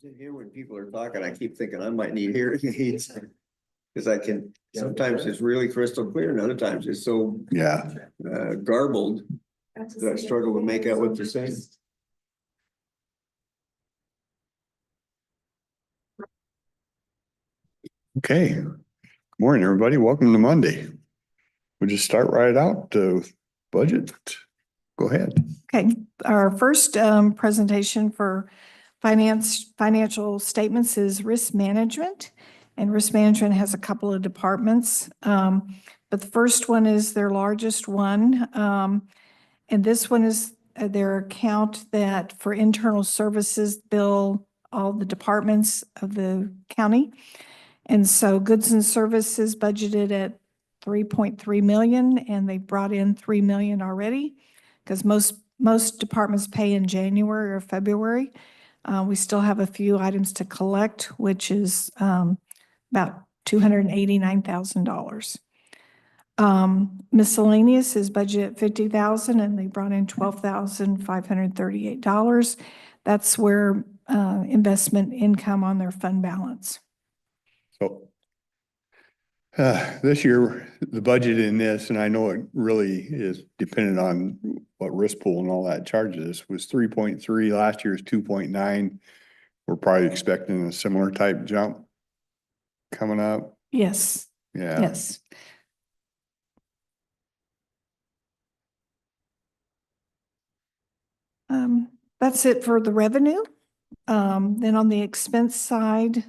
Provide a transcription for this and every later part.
Here when people are talking, I keep thinking I might need hearing aids. Because I can, sometimes it's really crystal clear and other times it's so garbled that I struggle to make out what they're saying. Okay. Good morning, everybody. Welcome to Monday. We'll just start right out to budget. Go ahead. Okay, our first presentation for financial statements is risk management. And risk management has a couple of departments. But the first one is their largest one. And this one is their account that for internal services bill all the departments of the county. And so goods and services budgeted at 3.3 million, and they brought in 3 million already because most departments pay in January or February. We still have a few items to collect, which is about $289,000. Miscellaneous is budgeted at 50,000, and they brought in $12,538. That's where investment income on their fund balance. So this year, the budget in this, and I know it really is dependent on what risk pool and all that charges, was 3.3. Last year's 2.9. We're probably expecting a similar type jump coming up. Yes. Yeah. Yes. That's it for the revenue. Then on the expense side,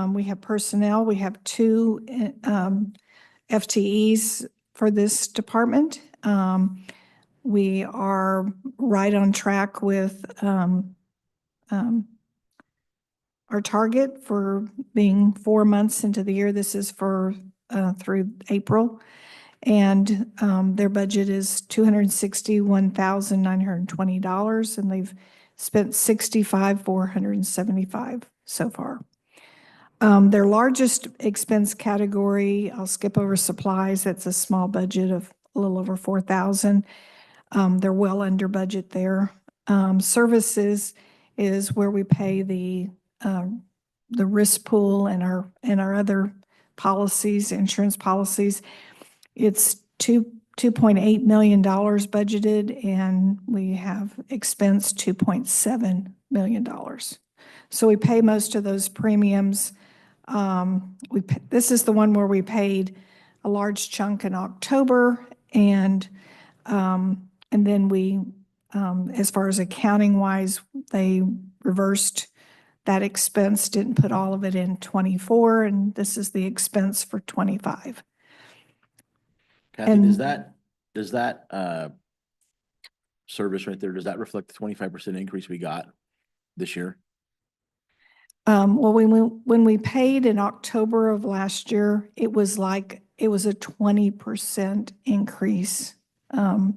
we have personnel. We have 2 FTEs for this department. We are right on track with our target for being 4 months into the year. This is for through April. And their budget is $261,920, and they've spent $65,475 so far. Their largest expense category, I'll skip over supplies. That's a small budget of a little over 4,000. They're well under budget there. Services is where we pay the risk pool and our other policies, insurance policies. It's $2.8 million budgeted, and we have expensed $2.7 million. So we pay most of those premiums. This is the one where we paid a large chunk in October, and then we, as far as accounting wise, they reversed that expense, didn't put all of it in 24, and this is the expense for 25. Kathy, And- does that service right there, does that reflect the 25% increase we got this year? Well, when we paid in October of last year, it was a 20% increase that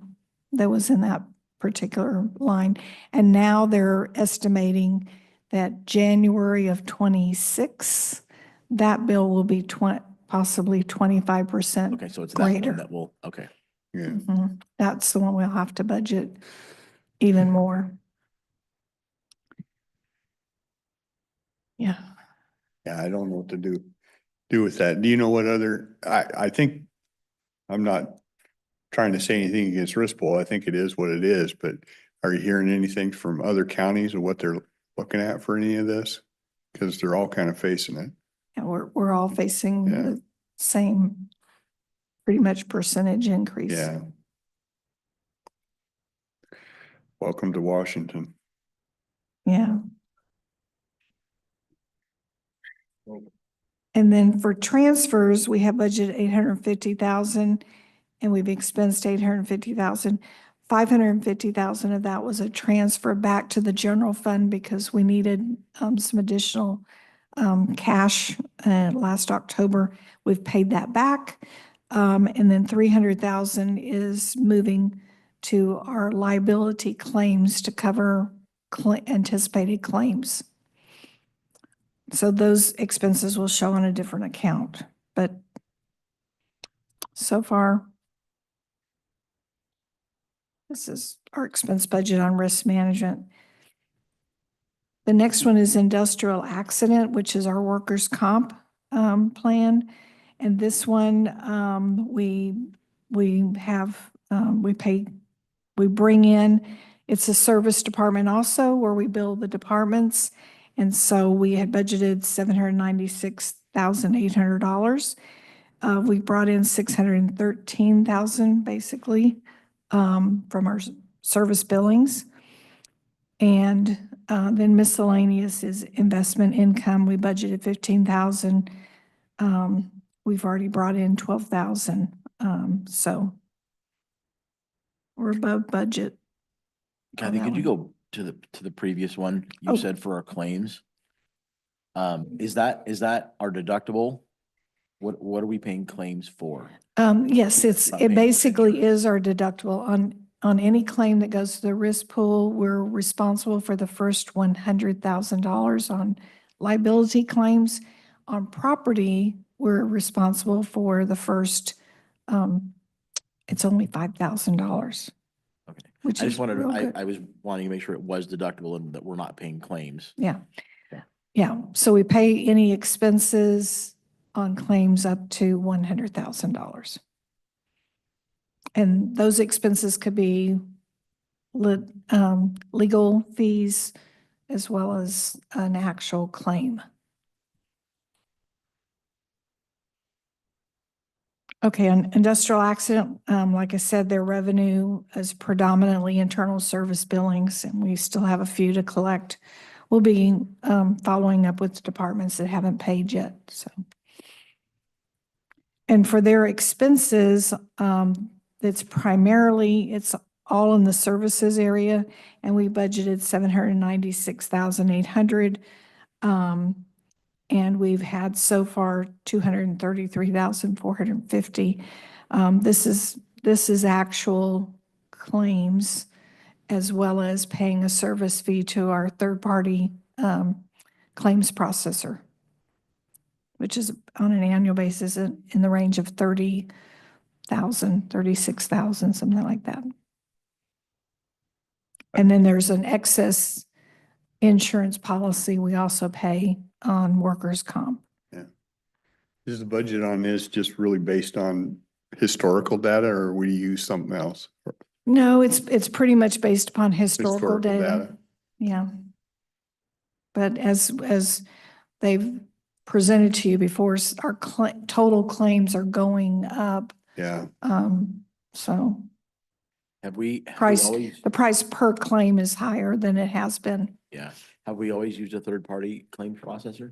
was in that particular line. And now they're estimating that January of 26, that bill will be possibly 25% Okay, so it's greater. that one that will, okay. Yeah. Mm-hmm. That's the one we'll have to budget even more. Yeah. Yeah, I don't know what to do with that. Do you know what other, I think, I'm not trying to say anything against risk pool. I think it is what it is, but are you hearing anything from other counties of what they're looking at for any of this? Because they're all kind of facing it. Yeah, we're all facing Yeah. the same pretty much percentage increase. Yeah. Welcome to Washington. Yeah. And then for transfers, we have budgeted 850,000, and we've expensed 850,000. 550,000 of that was a transfer back to the general fund because we needed some additional cash last October. We've paid that back. And then 300,000 is moving to our liability claims to cover anticipated claims. So those expenses will show on a different account, but so far, this is our expense budget on risk management. The next one is industrial accident, which is our workers' comp plan. And this one, we have, we bring in, it's a service department also where we bill the departments. And so we had budgeted $796,800. We brought in 613,000 basically from our service billings. And then miscellaneous is investment income. We budgeted 15,000. We've already brought in 12,000. So we're above budget. Kathy, that could you one. go to the previous one? Oh. You said for our claims. Is that our deductible? What are we paying claims for? Yes, Not paying it for basically insurance. is our deductible on any claim that goes to the risk pool. We're responsible for the first $100,000 on liability claims. On property, we're responsible for the first, it's only $5,000, Okay. which I is just wanted, real good. I was wanting to make sure it was deductible and that we're not paying claims. Yeah. Yeah. Yeah. So we pay any expenses on claims up to $100,000. And those expenses could be legal fees as well as an actual claim. Okay, an industrial accident, like I said, their revenue is predominantly internal service billings, and we still have a few to collect. We'll be following up with departments that haven't paid yet, so. And for their expenses, it's all in the services area, and we budgeted 796,800. And we've had so far 233,450. This is actual claims as well as paying a service fee to our third-party claims processor, which is on an annual basis in the range of 30,000, 36,000, something like that. And then there's an excess insurance policy we also pay on workers' comp. Is the budget on this just really based on historical data, or we use something else? No, it's pretty much based upon historical Historical data. Yeah. But as they've presented to you before, our total claims are going up. Yeah. So Have we price, always, the price per claim is higher than it has been. yeah, have we always used a third-party claims processor?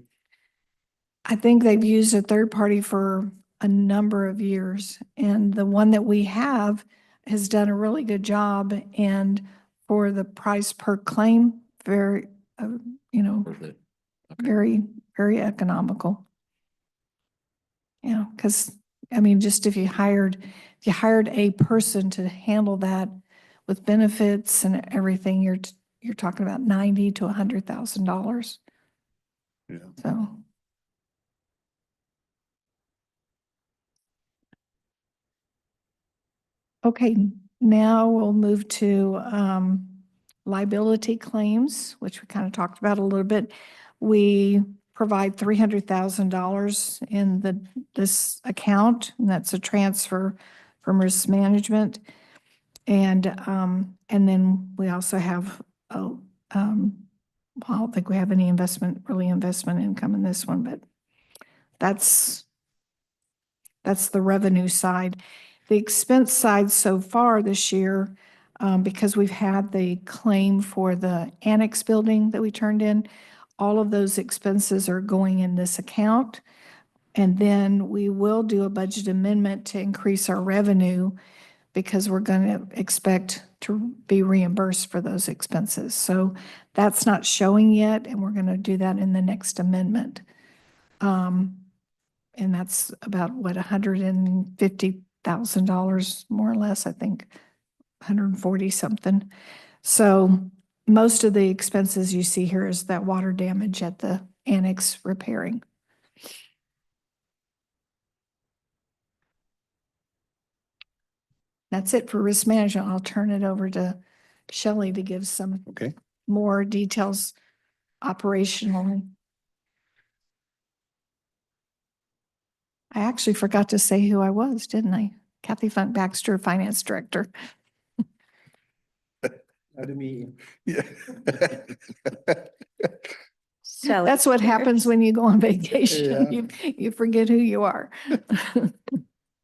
I think they've used a third party for a number of years, and the one that we have has done a really good job. And for the price per claim, very, Worth it? Okay. very, very economical. Yeah, because I mean, just if you hired a person to handle that with benefits and everything, you're talking about $90,000 to $100,000. Yeah. So. Okay, now we'll move to liability claims, which we kind of talked about a little bit. We provide $300,000 in this account, and that's a transfer from risk management. And then we also have I don't think we have any investment income in this one, but that's the revenue side. The expense side so far this year, because we've had the claim for the annex building that we turned in, all of those expenses are going in this account. And then we will do a budget amendment to increase our revenue because we're going to expect to be reimbursed for those expenses. So that's not showing yet, and we're going to do that in the next amendment. And that's about what, $150,000 more or less, I think, 140 something. So most of the expenses you see here is that water damage at the annex repairing. That's it for risk management. I'll turn it over to Shelley to give some Okay. more details operationally. I actually forgot to say who I was, didn't I? Kathy Funk Baxter, Finance Director. Yeah. Shelley, That's what happens when you go on vacation. Yeah. You forget who you are.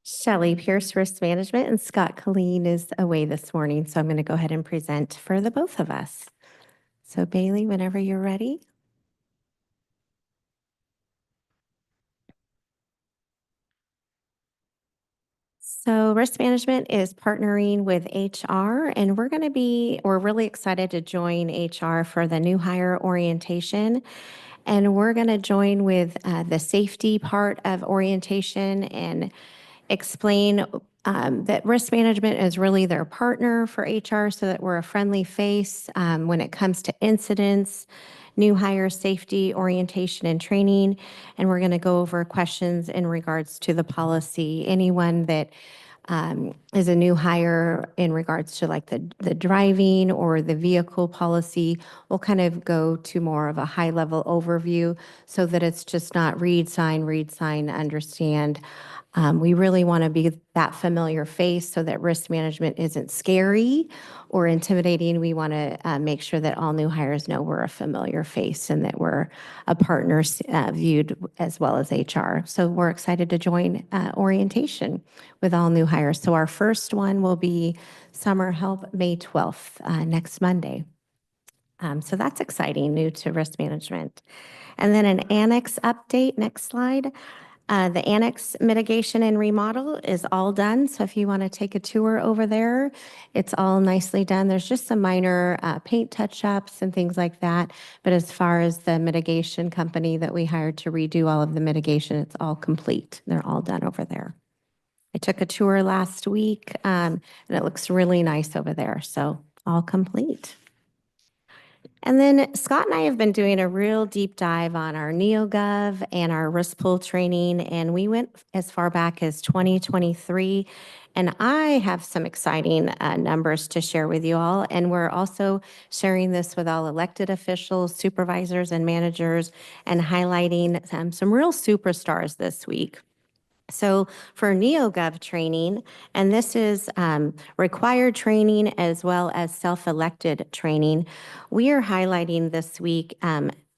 Shelley Pierce, Risk Management, and Scott Colleen is away this morning, so I'm going to go ahead and present for the both of us. So Bailey, whenever you're ready. So Risk Management is partnering with HR, and we're really excited to join HR for the new hire orientation. And we're going to join with the safety part of orientation and explain that risk management is really their partner for HR so that we're a friendly face when it comes to incidents, new hire safety, orientation, and training. And we're going to go over questions in regards to the policy. Anyone that is a new hire in regards to like the driving or the vehicle policy, we'll kind of go to more of a high level overview so that it's just not read, sign, understand. We really want to be that familiar face so that risk management isn't scary or intimidating. We want to make sure that all new hires know we're a familiar face and that we're a partner viewed as well as HR. So we're excited to join orientation with all new hires. So our first one will be Summer Help, May 12th, next Monday. So that's exciting, new to risk management. And then an annex update, next slide. The annex mitigation and remodel is all done. So if you want to take a tour over there, it's all nicely done. There's just some minor paint touch-ups and things like that. But as far as the mitigation company that we hired to redo all of the mitigation, it's all complete. They're all done over there. I took a tour last week and it looks really nice over there. So all complete. And then Scott and I have been doing a real deep dive on our NeoGov and our risk pool training, and we went as far back as 2023. And I have some exciting numbers to share with you all. And we're also sharing this with all elected officials, supervisors, and managers, and highlighting some real superstars this week. So for NeoGov training, and this is required training as well as self-elected training, we are highlighting this week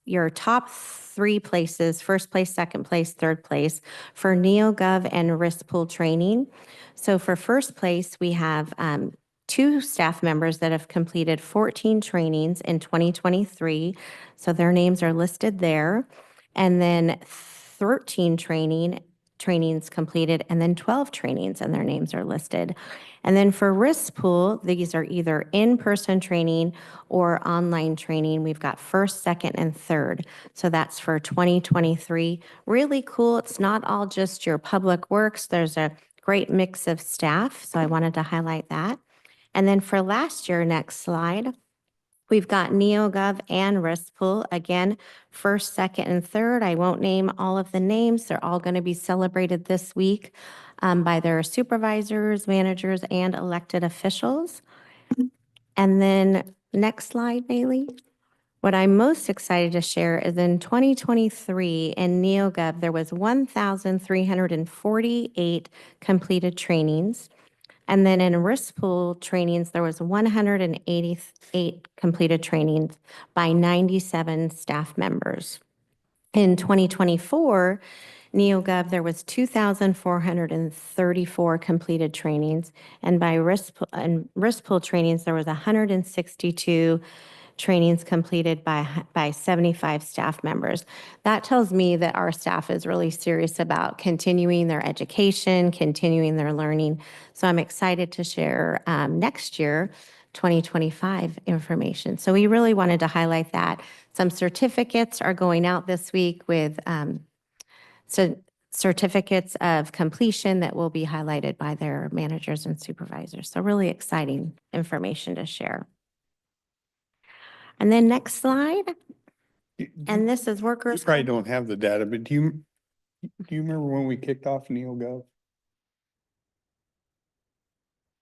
your top 3 places, first place, second place, third place for NeoGov and risk pool training. So for first place, we have 2 staff members that have completed 14 trainings in 2023. So their names are listed there. And then 13 trainings completed, and then 12 trainings and their names are listed. And then for risk pool, these are either in-person training or online training. We've got first, second, and third. So that's for 2023. Really cool. It's not all just your public works. There's a great mix of staff. So I wanted to highlight that. And then for last year, next slide, we've got NeoGov and risk pool. Again, first, second, and third. I won't name all of the names. They're all going to be celebrated this week by their supervisors, managers, and elected officials. And then next slide, Bailey. What I'm most excited to share is in 2023 in NeoGov, there was 1,348 completed trainings. And then in risk pool trainings, there was 188 completed trainings by 97 staff members. In 2024, NeoGov, there was 2,434 completed trainings. And by risk pool trainings, there was 162 trainings completed by 75 staff members. That tells me that our staff is really serious about continuing their education, continuing their learning. So I'm excited to share next year, 2025 information. So we really wanted to highlight that. Some certificates are going out this week with certificates of completion that will be highlighted by their managers and supervisors. So really exciting information to share. And then next slide, and this is You workers. probably don't have the data, but do you remember when we kicked off NeoGov?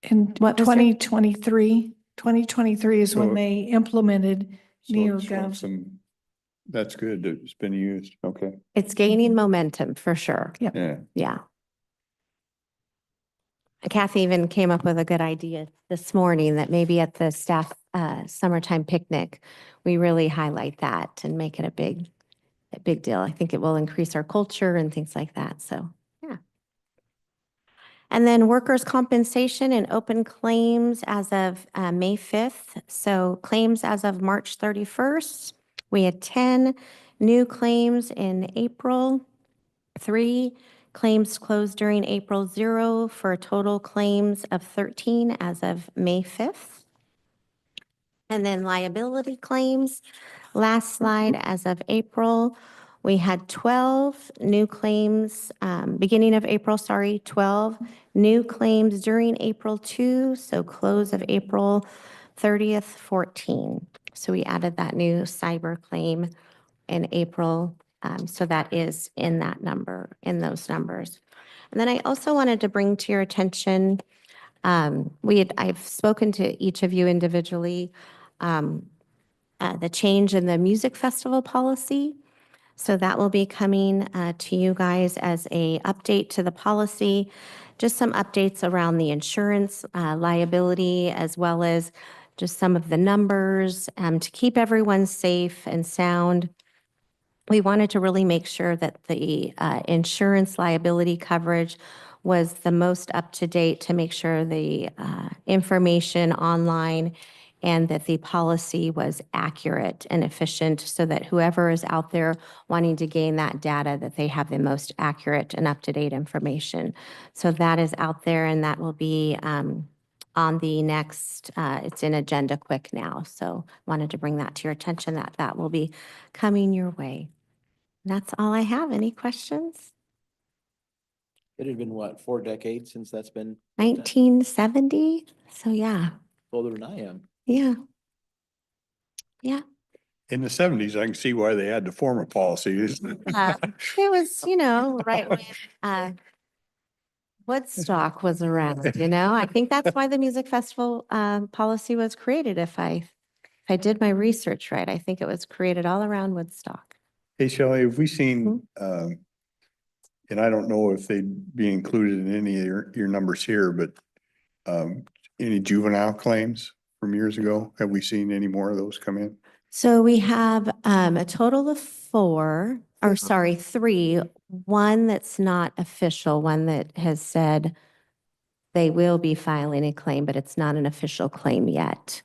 In What was that? 2023 is when So- they implemented So it's from NeoGov. some That's good. that It's been used. Okay. It's gaining momentum for sure. Yeah. Yeah. Kathy even came up with a good idea this morning that maybe at the staff summertime picnic, we really highlight that and make it a big deal. I think it will increase our culture and things like that. So, yeah. And then workers' compensation and open claims as of May 5th. So claims as of March 31st, we had 10 new claims in April, 3 claims closed during April, 0 for a total claims of 13 as of May 5th. And then liability claims, last slide, as of April, we had 12 new claims, beginning of April, 12 new claims during April 2, so close of April 30th, 14. So we added that new cyber claim in April, so that is in that number, in those numbers. And then I also wanted to bring to your attention, I've spoken to each of you individually, the change in the music festival policy. So that will be coming to you guys as a update to the policy, just some updates around the insurance liability, as well as just some of the numbers to keep everyone safe and sound. We wanted to really make sure that the insurance liability coverage was the most up-to-date to make sure the information online and that the policy was accurate and efficient so that whoever is out there wanting to gain that data, that they have the most accurate and up-to-date information. So that is out there and that will be on the next, it's in Agenda Quick now. So wanted to bring that to your attention that that will be coming your way. That's all I have. Any questions? It had been what, 4 decades since that's been 1970? So yeah, older than I am. yeah. Yeah. In the 70s, I can see why they had to form a policy. It was, right when Woodstock was around, I think that's why the music festival policy was created. If I did my research right, I think it was created all around Woodstock. Hey, Shelley, have we seen, and I don't know if they'd be included in any of your numbers here, but any juvenile claims from years ago? Have we seen any more of those come in? So we have a total of 3. One that's not official, one that has said they will be filing a claim, but it's not an official claim yet.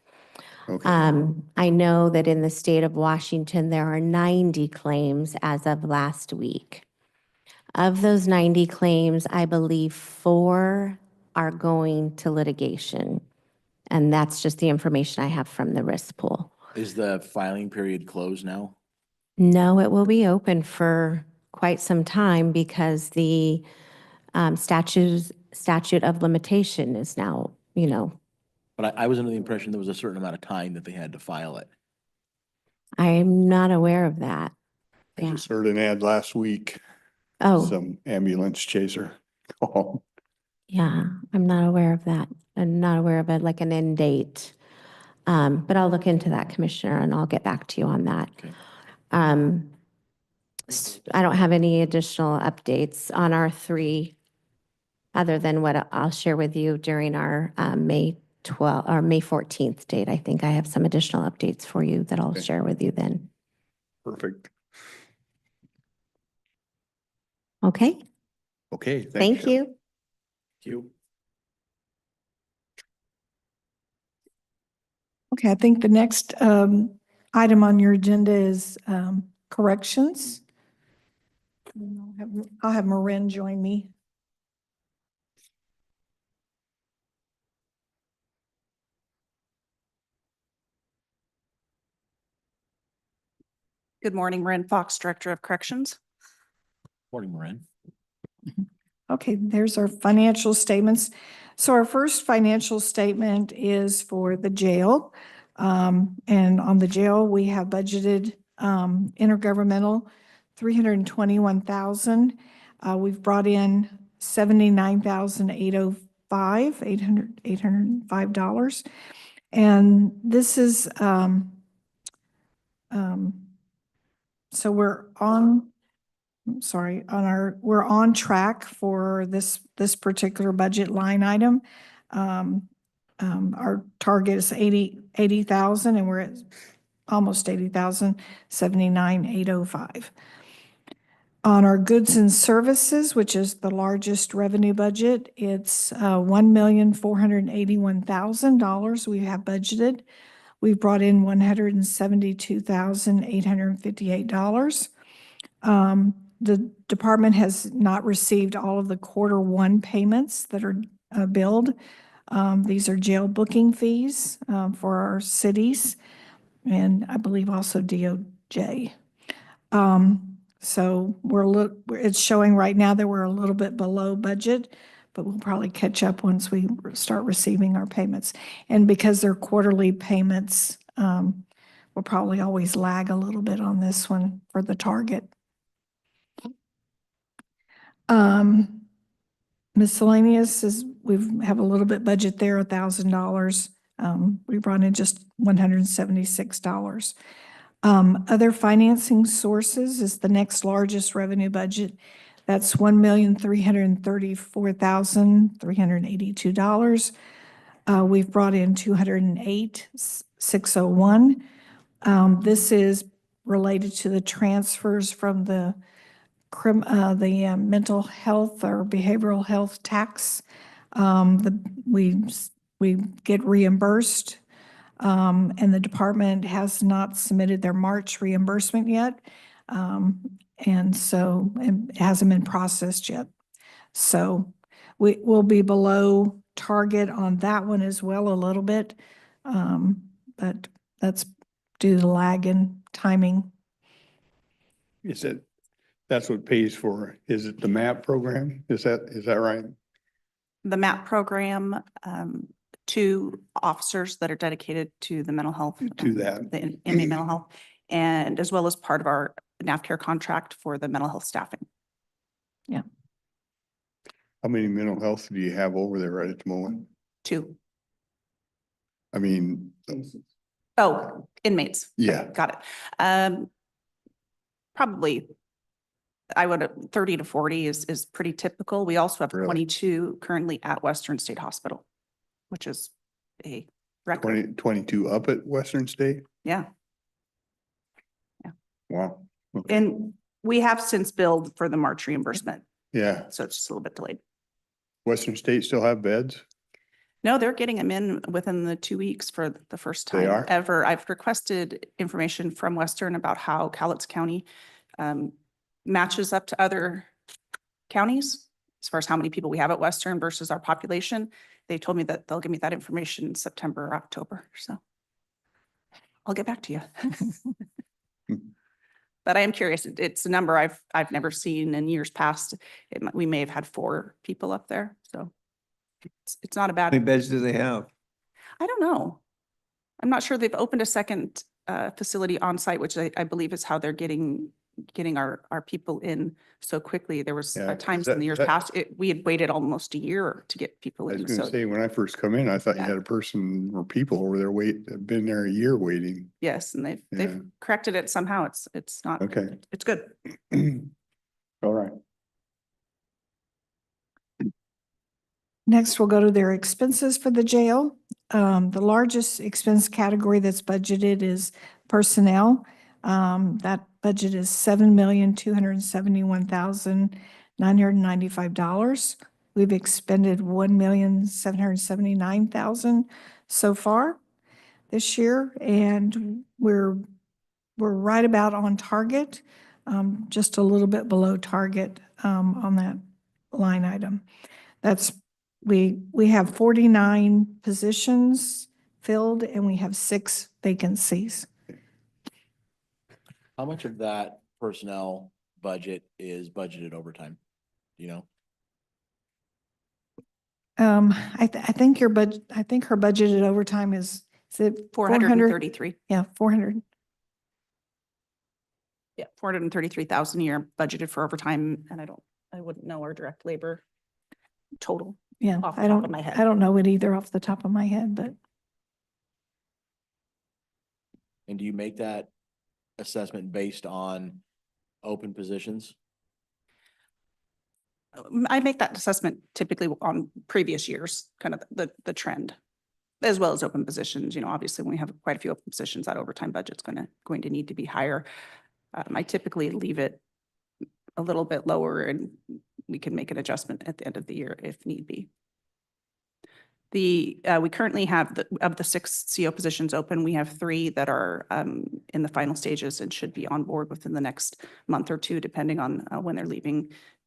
Okay. I know that in the state of Washington, there are 90 claims as of last week. Of those 90 claims, I believe 4 are going to litigation. And that's just the information I have from the risk pool. Is the filing period closed now? No, it will be open for quite some time because the statute of limitation is now, But I was under the impression there was a certain amount of time that they had to file it. I'm not aware of that. I Yeah. just heard an ad last week, Oh, some ambulance chaser call. yeah, I'm not aware of that. I'm not aware of it, like an end date. But I'll look into that, Commissioner, and I'll get back to you on that. Okay. I don't have any additional updates on our 3, other than what I'll share with you during our May 12th or May 14th date. I think I have some additional updates for you that I'll Okay. share with you then. Perfect. Okay, Okay. thank you. Thank you. Okay, I think the next item on your agenda is corrections. I'll have Marin join me. Good morning, Marin Fox, Director of Corrections. Morning, Moran. Okay, there's our financial statements. So our first financial statement is for the jail. And on the jail, we have budgeted intergovernmental 321,000. We've brought in 79,805, $805. And this is So we're we're on track for this particular budget line item. Our target is 80,000 and we're at almost 80,000, 79,805. On our goods and services, which is the largest revenue budget, it's $1,481,000 we have budgeted. We've brought in $172,858. The department has not received all of the quarter 1 payments that are billed. These are jail booking fees for our cities and I believe also DOJ. So it's showing right now that we're a little bit below budget, but we'll probably catch up once we start receiving our payments. And because they're quarterly payments, we'll probably always lag a little bit on this one for the target. Miscellaneous is, we have a little bit budget there, $1,000. We brought in just $176. Other financing sources is the next largest revenue budget. That's $1,334,382. We've brought in $208,601. This is related to the transfers from the mental health or behavioral health tax. We get reimbursed. And the department has not submitted their March reimbursement yet. And so it hasn't been processed yet. So we will be below target on that one as well a little bit. But that's due to the lag in timing. That's what pays for, is it the MAP program? Is that right? The MAP program, 2 officers that are dedicated to the mental health. To that. The inmate mental health, and as well as part of our NAVCARE contract for the mental health staffing. Yeah. How many mental health do you have over there right at the moment? 2. I mean, Oh, inmates. yeah. Got it. Probably, I would, 30 to 40 is pretty typical. We also have Really? 22 currently at Western State Hospital, which is a record. 22 up at Western State? Yeah. Wow. Okay. And we have since billed for the March reimbursement, Yeah. so it's just a little bit delayed. Western State still have beds? No, they're getting them in within the 2 weeks for the first They time are? ever. I've requested information from Western about how Cowlitz County matches up to other counties as far as how many people we have at Western versus our population. They told me that they'll give me that information in September or October, so I'll get back to you. But I am curious. It's a number I've never seen in years past. We may have had 4 people up there, so it's not a How many bad. beds do they have? I don't know. I'm not sure. They've opened a second facility on site, which I believe is how they're getting our people in so quickly. There was Yeah, times in the years past, we had waited almost a year to get people I was in. gonna So say, when I first come in, I thought you Yeah. had a person or people over there been there a year waiting. yes, and Yeah. they've corrected it somehow. It's not, Okay. it's good. All right. Next, we'll go to their expenses for the jail. The largest expense category that's budgeted is personnel. That budget is $7,271,995. We've expended $1,779,000 so far this year, and we're right about on target, just a little bit below target on that line item. We have 49 positions filled and we have 6 vacancies. How much of that personnel budget is budgeted overtime? You know, I think her budgeted overtime is it 433. Yeah, 400. Yeah, 433,000 a year budgeted for overtime, and I wouldn't know our direct labor total. Yeah, Off the I top don't, of my head. I don't know it either off the top of my head, but and do you make that assessment based on open positions? I make that assessment typically on previous years, kind of the trend, as well as open positions. You know, obviously when we have quite a few open positions, that overtime budget's going to need to be higher. I typically leave it a little bit lower and we can make an adjustment at the end of the year if need be. We currently have of the 6 CO positions open, we have 3 that are in the final stages and should be on board within the next month or 2, depending on when they're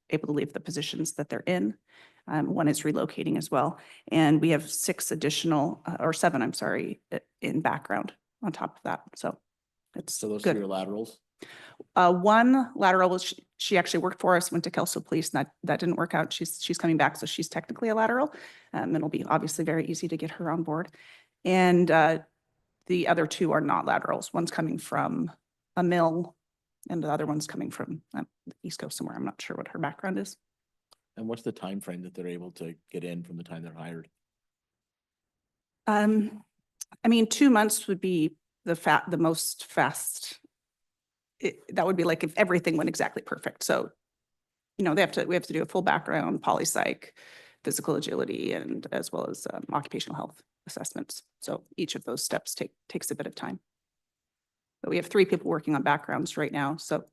able to leave the positions that they're in. 1 is relocating as well. And we have 6 additional, or 7, I'm sorry, in background on top of that. So it's So those good. 3 are laterals? 1 lateral was, she actually worked for us, went to Kelso Police, and that didn't work out. She's coming back, so she's technically a lateral. It'll be obviously very easy to get her on board. And the other 2 are not laterals. One's coming from a mill and the other one's coming from the East Coast somewhere. I'm not sure what her background is. And what's the time frame that they're able to get in from the time they're hired? I mean, 2 months would be the most fast. That would be like if everything went exactly perfect. So, you know, we have to do a full background, poly-psych, physical agility, and as well as occupational health assessments. So each of those steps takes a bit of time. But we have 3 people working on backgrounds right now. So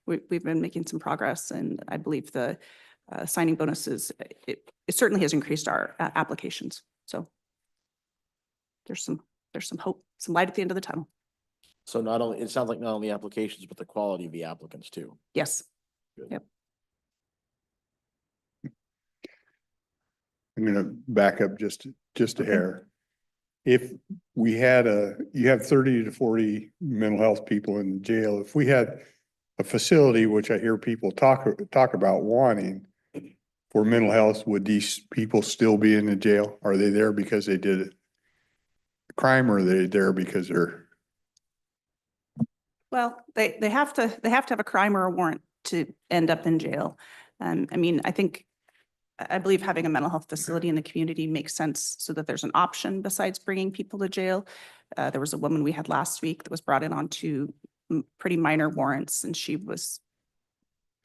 we've been making some progress, and I believe the signing bonuses, it certainly has increased our applications. So there's some hope, some light at the end of the tunnel. So not only, it sounds like not only applications, but the quality of the applicants too. Yes. Good. Yep. I'm gonna back up just a Okay. hair. If we had you have 30 to 40 mental health people in jail. If we had a facility, which I hear people talk about wanting for mental health, would these people still be in the jail? Are they there because they did a crime, or are they there because they're? Well, they have to have a crime or a warrant to end up in jail. I mean, I believe having a mental health facility in the community makes sense so that there's an option besides bringing people to jail. There was a woman we had last week that was brought in on 2 pretty minor warrants, and she was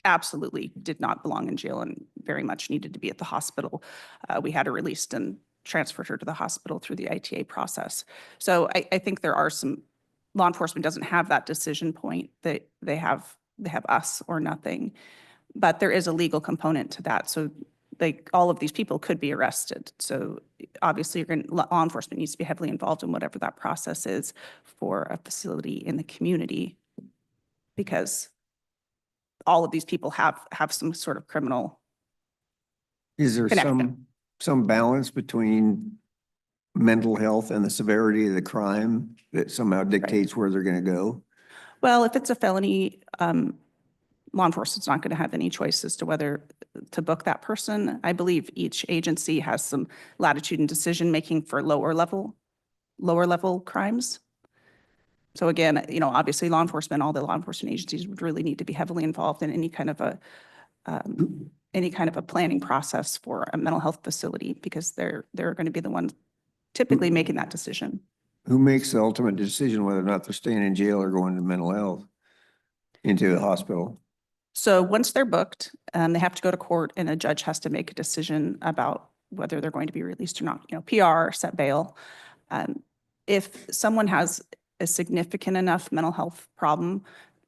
absolutely did not belong in jail and very much needed to be at the hospital. We had her released and transferred her to the hospital through the ITA process. So I think there are some, law enforcement doesn't have that decision point that they have us or nothing, but there is a legal component to that. So all of these people could be arrested. So obviously law enforcement needs to be heavily involved in whatever that process is for a facility in the community, because all of these people have some sort of criminal. Is there Connection. some balance between mental health and the severity of the crime that somehow dictates where they're gonna go? Well, if it's a felony, law enforcement's not going to have any choice as to whether to book that person. I believe each agency has some latitude in decision-making for lower level crimes. So again, you know, obviously law enforcement, all the law enforcement agencies would really need to be heavily involved in any kind of a planning process for a mental health facility, because they're going to be the ones typically making that decision. Who makes the ultimate decision whether or not they're staying in jail or going to mental health, into the hospital? So once they're booked, they have to go to court, and a judge has to make a decision about whether they're going to be released or not, you know, PR, set bail. If someone has a significant enough mental health problem,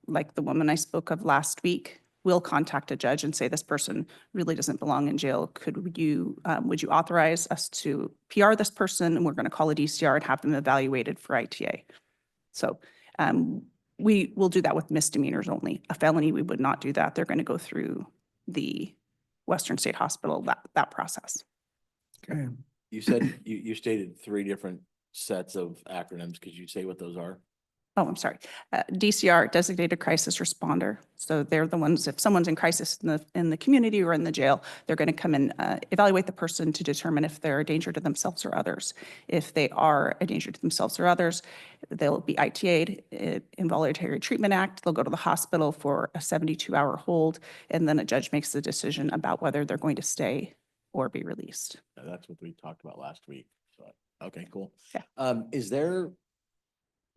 like the woman I spoke of last week, we'll contact a judge and say, this person really doesn't belong in jail. Would you authorize us to PR this person? And we're going to call a DCR and have them evaluated for ITA. So we will do that with misdemeanors only. A felony, we would not do that. They're going to go through the Western State Hospital, that process. Okay. You said, you stated 3 different sets of acronyms. Could you say what those are? Oh, I'm sorry. DCR, Designated Crisis Responder. So they're the ones, if someone's in crisis in the community or in the jail, they're going to come and evaluate the person to determine if they're a danger to themselves or others. If they are a danger to themselves or others, they'll be ITA'd, Involuntary Treatment Act. They'll go to the hospital for a 72-hour hold, and then a judge makes the decision about whether they're going to stay or be released. That's what we talked about last week. So, okay, cool. Yeah. Is there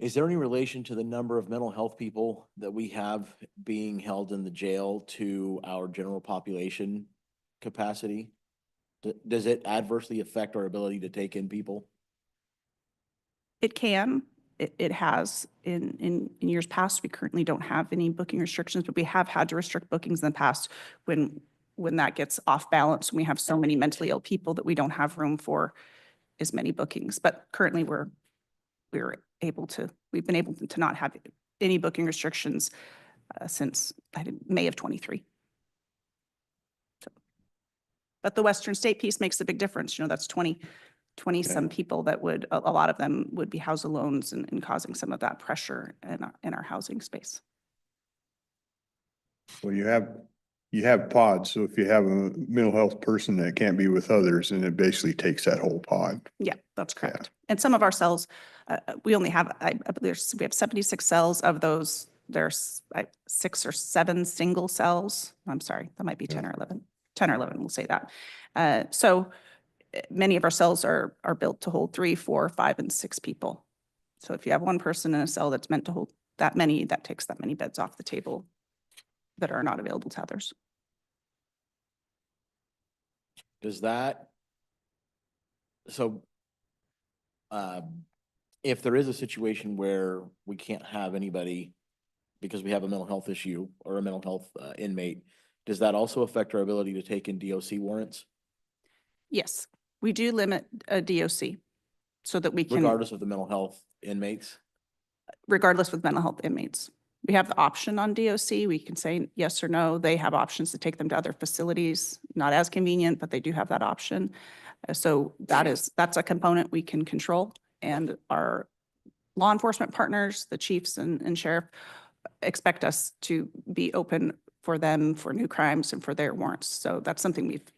Is there any relation to the number of mental health people that we have being held in the jail to our general population capacity? Does it adversely affect our ability to take in people? It can, it has in years past. We currently don't have any booking restrictions, but we have had to restrict bookings in the past when that gets off balance. We have so many mentally ill people that we don't have room for as many bookings. But currently we've been able to not have any booking restrictions since May of 23. But the Western State piece makes a big difference. That's 20 some people that would, a lot of them would be house alones and causing some of that pressure in our housing space. Well, you have pods, so if you have a mental health person that can't be with others, then it basically takes that whole pod. Yeah, that's correct. And some of our cells, we only have, I believe we have 76 cells. Of those, there's 6 or 7 single cells. I'm sorry, that might be 10 or 11. 10 or 11, we'll say that. So many of our cells are built to hold 3, 4, 5, and 6 people. So if you have one person in a cell that's meant to hold that many, that takes that many beds off the table that are not available to others. Does that, so if there is a situation where we can't have anybody because we have a mental health issue or a mental health inmate, does that also affect our ability to take in DOC warrants? Yes, we do limit a DOC so that we can. Regardless of the mental health inmates? Regardless with mental health inmates. We have the option on DOC. We can say yes or no. They have options to take them to other facilities, not as convenient, but they do have that option. So that's a component we can control. And our law enforcement partners, the chiefs and sheriff, expect us to be open for them for new crimes and for their warrants. So that's something we've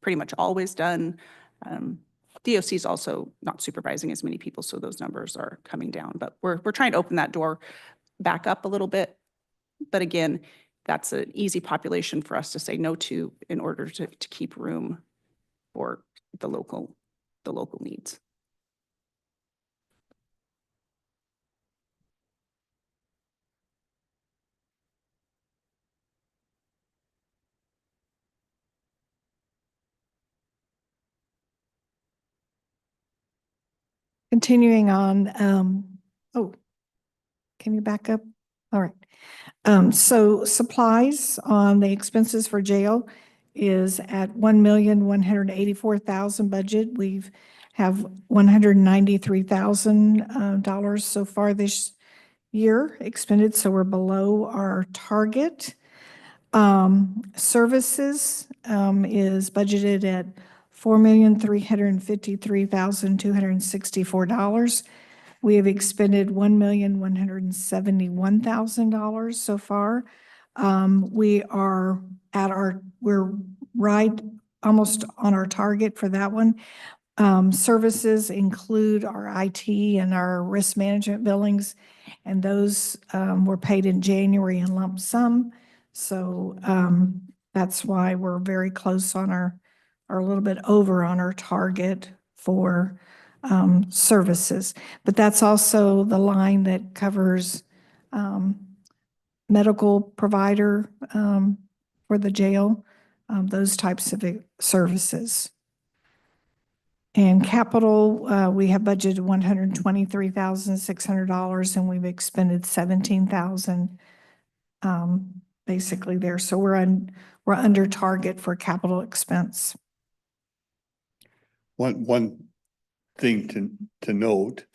pretty much always done. DOC is also not supervising as many people, so those numbers are coming down. But we're trying to open that door back up a little bit. But again, that's an easy population for us to say no to in order to keep room for the local needs. Continuing on, can you back up? All right. So supplies on the expenses for jail is at $1,184,000 budget. We've have $193,000 so far this year expended, so we're below our target. Services is budgeted at $4,353,264. We have expended $1,171,000 so far. We're right almost on our target for that one. Services include our IT and our risk management billings, and those were paid in January in lump sum. So that's why we're very close on or a little bit over on our target for services. But that's also the line that covers medical provider for the jail, those types of services. And capital, we have budgeted $123,600 and we've expended $17,000 basically there. So we're under target for capital expense. One thing to note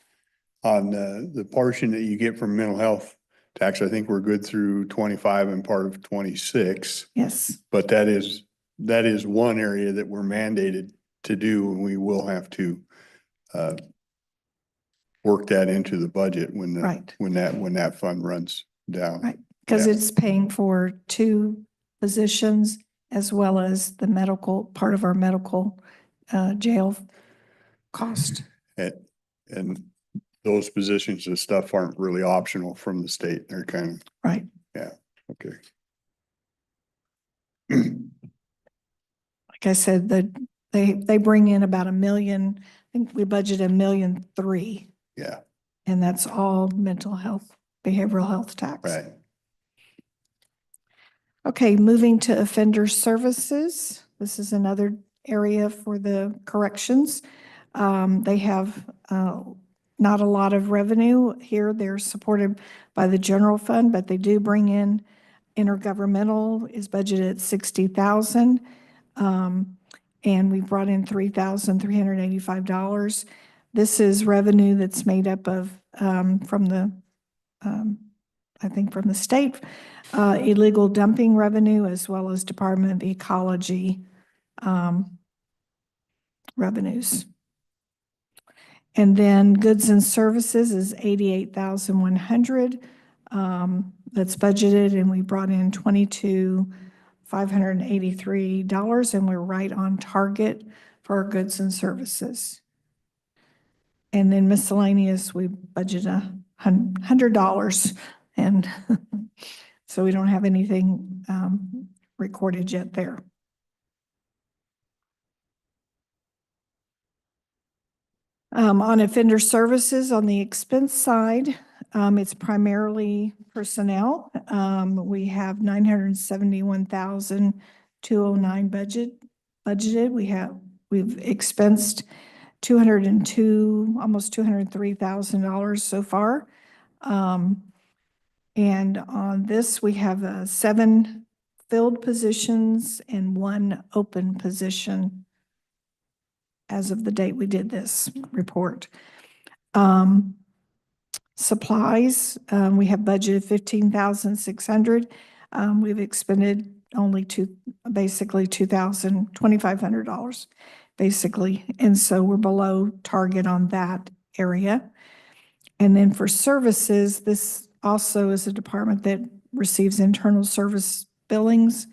on the portion that you get from mental health tax, I think we're good through 25 and part of 26. Yes. But that is one area that we're mandated to do, and we will have to work that into the budget when that fund runs down. Right, because it's paying for 2 positions as well as the medical part of our medical jail cost. And those positions and stuff aren't really optional from the state. They're kind of right. Yeah. Okay. Like I said, they bring in about $1 million. I think we budgeted $1.3 million. Yeah. And that's all mental health, behavioral health tax. Right. Okay, moving to offender services. This is another area for the corrections. They have not a lot of revenue here. They're supported by the general fund, but they do bring in intergovernmental is budgeted at 60,000. And we brought in $3,385. This is revenue that's made up of from the I think from the state, illegal dumping revenue, as well as Department of Ecology revenues. And then goods and services is 88,100. That's budgeted, and we brought in $22,583, and we're right on target for our goods and services. And then miscellaneous, we budget $100, and so we don't have anything recorded yet there. On offender services, on the expense side, it's primarily personnel. We have $971,209 budgeted. We've expensed almost $203,000 so far. And on this, we have 7 filled positions and 1 open position as of the date we did this report. Supplies, we have budgeted $15,600. We've expended only basically $2,500, basically. And so we're below target on that area. And then for services, this also is a department that receives internal service billings,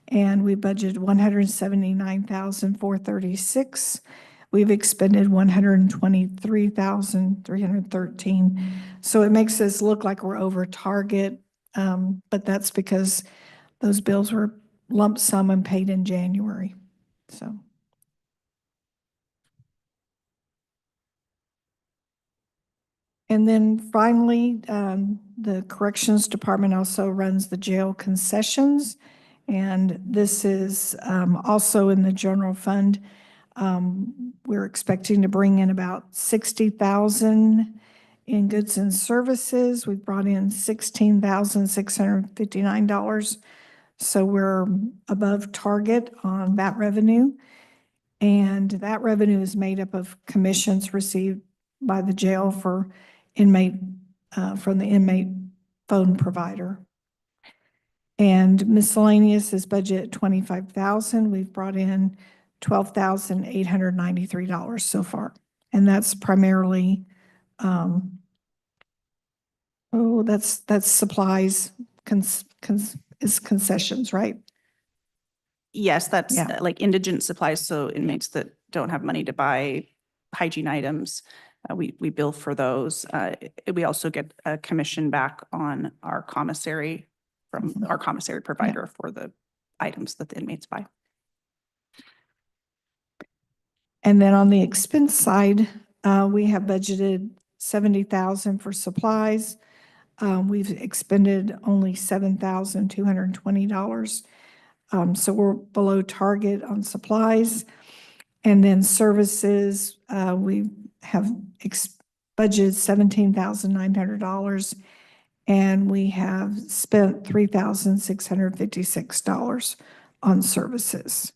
and we budgeted $179,436. We've expended $123,313. So it makes us look like we're over target, but that's because those bills were lump sum and paid in January. So. And then finally, the corrections department also runs the jail concessions. And this is also in the general fund. We're expecting to bring in about 60,000 in goods and services. We've brought in $16,659. So we're above target on that revenue. And that revenue is made up of commissions received by the jail for inmate, from the inmate phone provider. And miscellaneous is budget $25,000. We've brought in $12,893 so far. And that's primarily, that's supplies, is concessions, right? Yes, that's Yeah. like indigent supplies. So inmates that don't have money to buy hygiene items, we bill for those. We also get a commission back on our commissary from our commissary provider for the items that the inmates buy. And then on the expense side, we have budgeted $70,000 for supplies. We've expended only $7,220. So we're below target on supplies. And then services, we have budgeted $17,900, and we have spent $3,656 on services.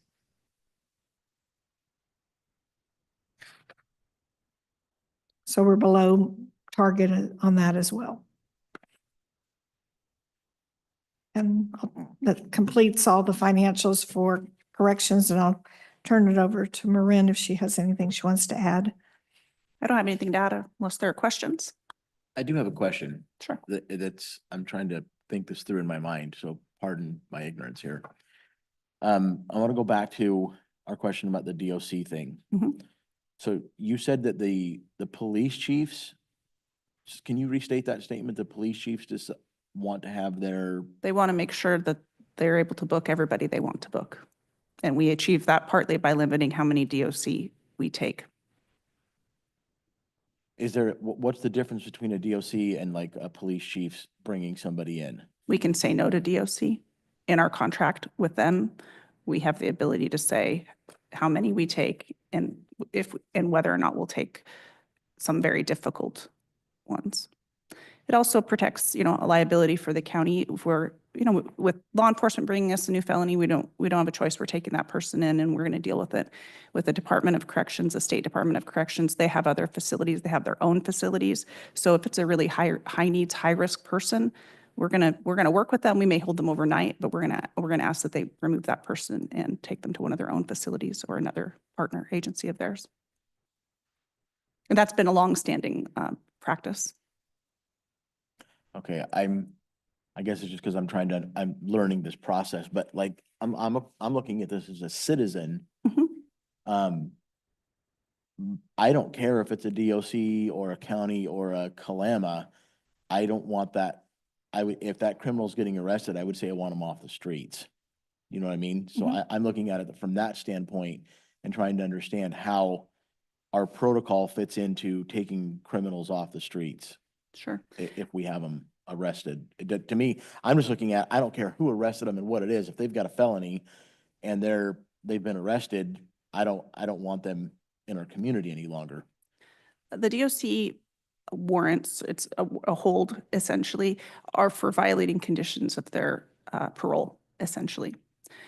So we're below target on that as well. And that completes all the financials for corrections, and I'll turn it over to Marin if she has anything she wants to add. I don't have anything to add unless there are questions. I do have a question. Sure. I'm trying to think this through in my mind, so pardon my ignorance here. I want to go back to our question about the DOC thing. Mhm. So you said that the police chiefs, can you restate that statement? The police chiefs just want to have their, They want to make sure that they're able to book everybody they want to book. And we achieve that partly by limiting how many DOC we take. Is there, what's the difference between a DOC and like a police chief's bringing somebody in? We can say no to DOC. In our contract with them, we have the ability to say how many we take and whether or not we'll take some very difficult ones. It also protects, a liability for the county if we're, with law enforcement bringing us a new felony, we don't have a choice. We're taking that person in and we're going to deal with it. With the Department of Corrections, the State Department of Corrections, they have other facilities. They have their own facilities. So if it's a really high needs, high risk person, we're going to work with them. We may hold them overnight, but we're going to ask that they remove that person and take them to one of their own facilities or another partner agency of theirs. And that's been a longstanding practice. Okay, I guess it's just because I'm learning this process, but like, I'm looking at this as a citizen. Mhm. I don't care if it's a DOC or a county or a Kalama. I don't want that. If that criminal's getting arrested, I would say I want him off the streets. You know what I mean? So Mhm. I'm looking at it from that standpoint and trying to understand how our protocol fits into taking criminals off the streets Sure. if we have them arrested. To me, I'm just looking at, I don't care who arrested them and what it is. If they've got a felony and they've been arrested, I don't want them in our community any longer. The DOC warrants, it's a hold essentially, are for violating conditions of their parole essentially.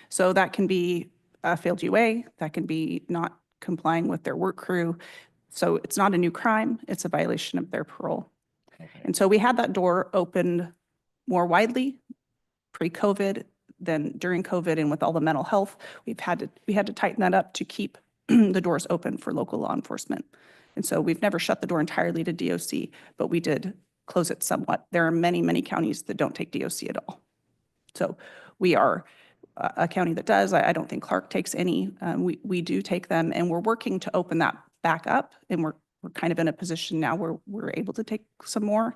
So that can be a failed UA, that can be not complying with their work crew. So it's not a new crime, it's a violation of their parole. Okay. And so we had that door opened more widely pre-COVID than during COVID, and with all the mental health, we had to tighten that up to keep the doors open for local law enforcement. And so we've never shut the door entirely to DOC, but we did close it somewhat. There are many, many counties that don't take DOC at all. So we are a county that does. I don't think Clark takes any. We do take them, and we're working to open that back up. And we're kind of in a position now where we're able to take some more,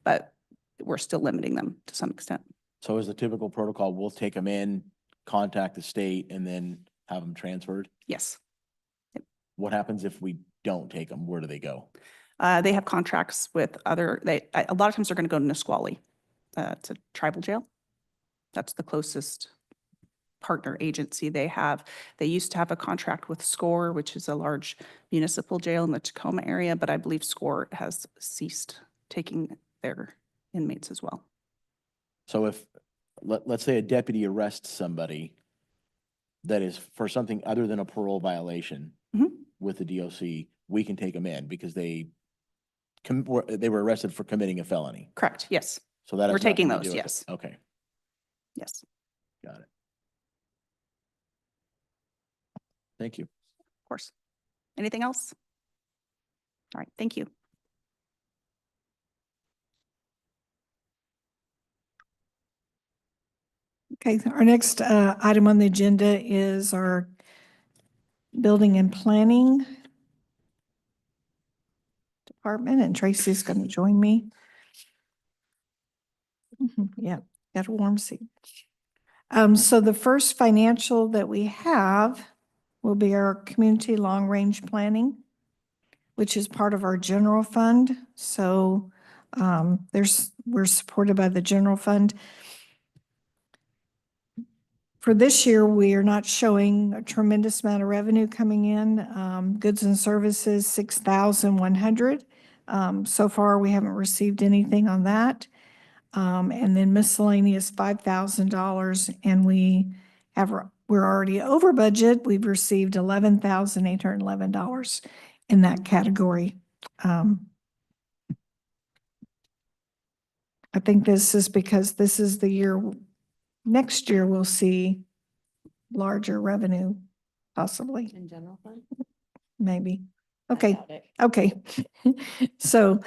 but we're still limiting them to some extent. So as the typical protocol, we'll take them in, contact the state, and then have them transferred? Yes. What happens if we don't take them? Where do they go? They have contracts with a lot of times they're going to go to Nisqually. It's a tribal jail. That's the closest partner agency they have. They used to have a contract with SCORE, which is a large municipal jail in the Tacoma area, but I believe SCORE has ceased taking their inmates as well. So if, let's say a deputy arrests somebody that is for something other than a parole violation with the DOC, we can take them in because they were arrested for committing a felony. Correct, yes. So that We're has nothing taking to those, do with it. yes. Okay, Yes, got it. Thank you. of course. Anything else? All right, thank you. Okay, our next item on the agenda is our building and planning department, and Tracy's going to join me. Yeah, got a warm seat. So the first financial that we have will be our community long-range planning, which is part of our general fund. So we're supported by the general fund. For this year, we are not showing a tremendous amount of revenue coming in. Goods and services, 6,100. So far, we haven't received anything on that. And then miscellaneous, $5,000, and we're already over budget. We've received $11,811 in that category. I think this is because this is the year. Next year, we'll see larger revenue, possibly. In general fund? Maybe. Okay. Okay. So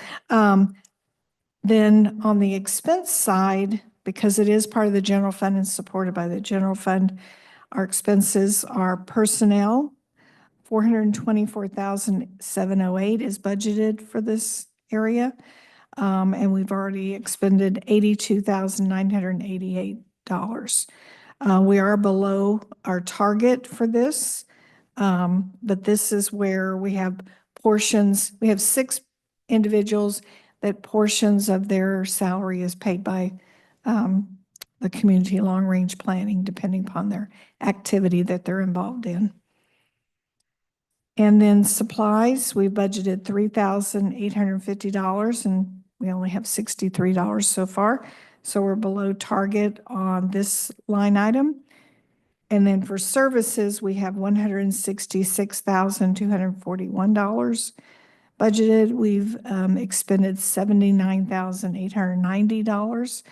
then on the expense side, because it is part of the general fund and supported by the general fund, our expenses are personnel. 424,708 is budgeted for this area. And we've already expended $82,988. We are below our target for this, but this is where we have portions. We have 6 individuals that portions of their salary is paid by the community long-range planning, depending upon their activity that they're involved in. And then supplies, we budgeted $3,850 and we only have $63 so far. So we're below target on this line item. And then for services, we have $166,241 budgeted. We've expended $79,890.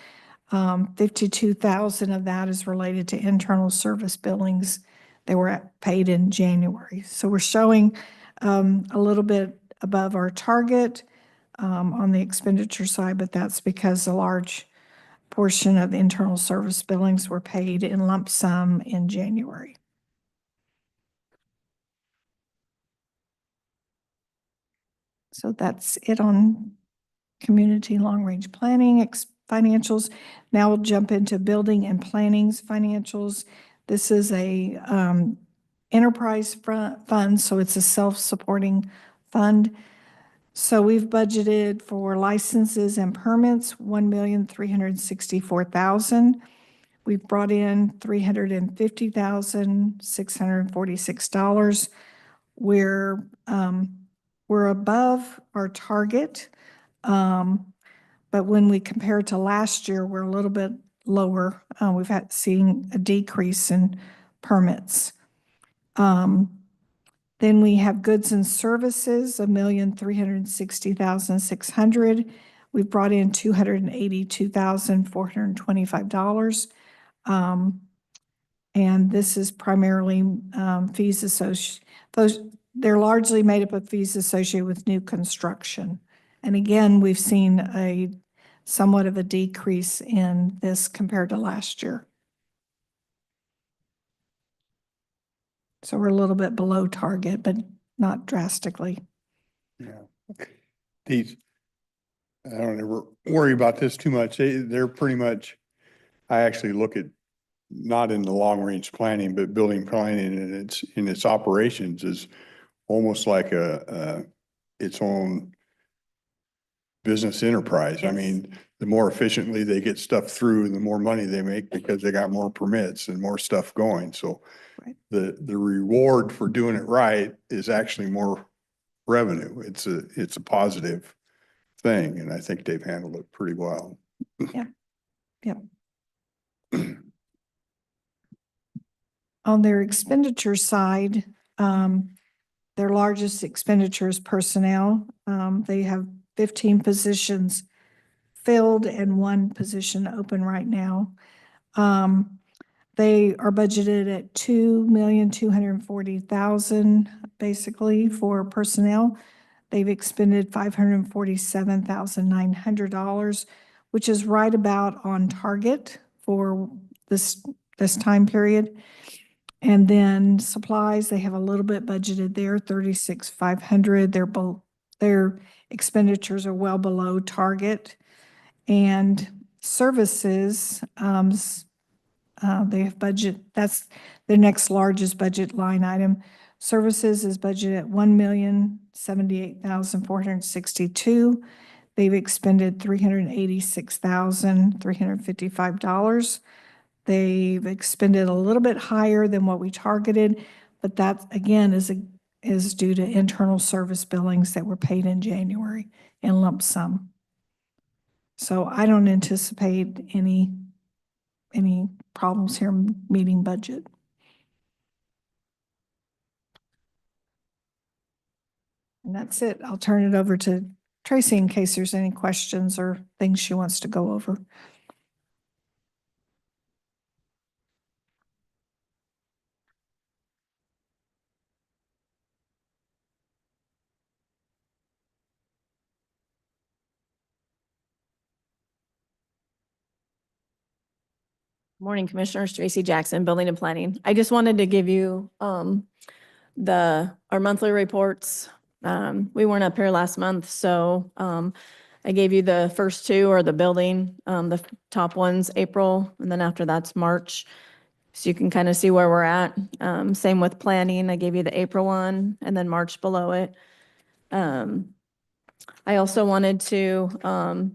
52,000 of that is related to internal service billings that were paid in January. So we're showing a little bit above our target on the expenditure side, but that's because a large portion of internal service billings were paid in lump sum in January. So that's it on community long-range planning financials. Now we'll jump into building and planning's financials. This is a enterprise fund, so it's a self-supporting fund. So we've budgeted for licenses and permits, $1,364,000. We've brought in $350,646. We're above our target, but when we compare to last year, we're a little bit lower. We've seen a decrease in permits. Then we have goods and services, $1,360,600. We've brought in $282,425. And this is primarily fees associated. They're largely made up of fees associated with new construction. And again, we've seen somewhat of a decrease in this compared to last year. So we're a little bit below target, but not drastically. Yeah. These, I don't ever worry about this too much. They're pretty much, I actually look at not in the long range planning, but building planning and its operations is almost like its own business enterprise. Yes. I mean, the more efficiently they get stuff through, the more money they make because they got more permits and more stuff going. So Right. the reward for doing it right is actually more revenue. It's a positive thing. And I think they've handled it pretty well. Yeah. Yep. On their expenditure side, their largest expenditure is personnel. They have 15 positions filled and 1 position open right now. They are budgeted at $2,240,000 basically for personnel. They've expended $547,900, which is right about on target for this time period. And then supplies, they have a little bit budgeted there, $36,500. Their expenditures are well below target. And services, they have budget, that's the next largest budget line item. Services is budgeted at $1,078,462. They've expended $386,355. They've expended a little bit higher than what we targeted, but that again is due to internal service billings that were paid in January in lump sum. So I don't anticipate any problems here meeting budget. And that's it. I'll turn it over to Tracy in case there's any questions or things she wants to go over. Morning, Commissioners. Tracy Jackson, Building and Planning. I just wanted to give you our monthly reports. We weren't up here last month, so I gave you the first 2 are the building, the top one's April, and then after that's March. So you can kind of see where we're at. Same with planning. I gave you the April one and then March below it. I also wanted to,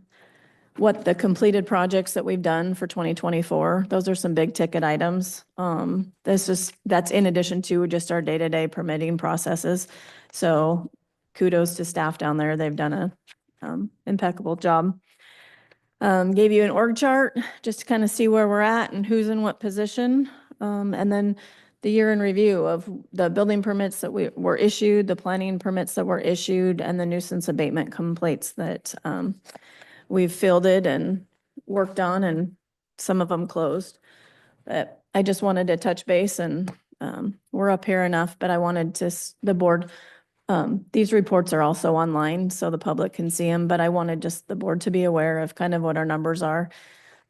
what the completed projects that we've done for 2024, those are some big ticket items. That's in addition to just our day-to-day permitting processes. So kudos to staff down there. They've done a impeccable job. Gave you an org chart just to kind of see where we're at and who's in what position. And then the year in review of the building permits that were issued, the planning permits that were issued, and the nuisance abatement complaints that we've fielded and worked on, and some of them closed. But I just wanted to touch base, and we're up here enough, but I wanted to, the board, these reports are also online so the public can see them, but I wanted just the board to be aware of kind of what our numbers are.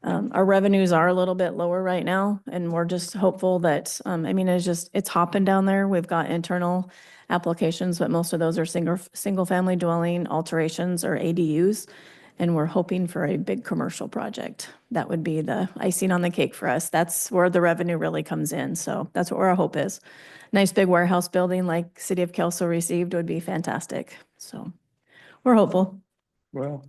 Our revenues are a little bit lower right now, and we're just hopeful that, I mean, it's hopping down there. We've got internal applications, but most of those are single family dwelling alterations or ADUs. And we're hoping for a big commercial project. That would be the icing on the cake for us. That's where the revenue really comes in. So that's what our hope is. Nice big warehouse building like City of Kelso received would be fantastic. So we're hopeful. Well,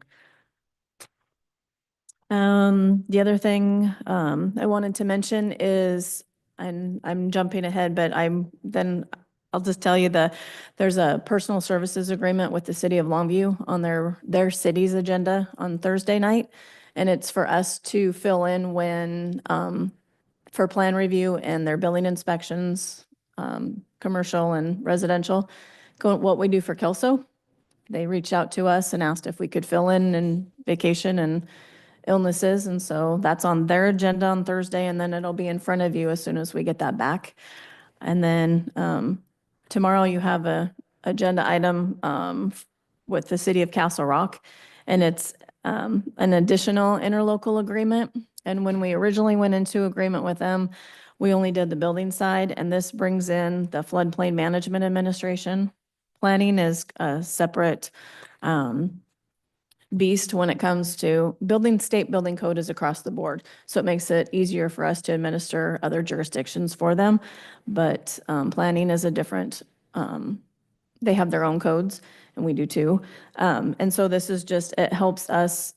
The other thing I wanted to mention is, and I'm jumping ahead, but I'll just tell you there's a personal services agreement with the city of Longview on their city's agenda on Thursday night. And it's for us to fill in when, for plan review and their building inspections, commercial and residential, what we do for Kelso. They reached out to us and asked if we could fill in vacation and illnesses. And so that's on their agenda on Thursday, and then it'll be in front of you as soon as we get that back. And then tomorrow you have a agenda item with the city of Castle Rock, and it's an additional interlocal agreement. And when we originally went into agreement with them, we only did the building side, and this brings in the floodplain management administration. Planning is a separate beast when it comes to state building code is across the board. So it makes it easier for us to administer other jurisdictions for them. But planning is a different, they have their own codes and we do too. And so this is just, it helps us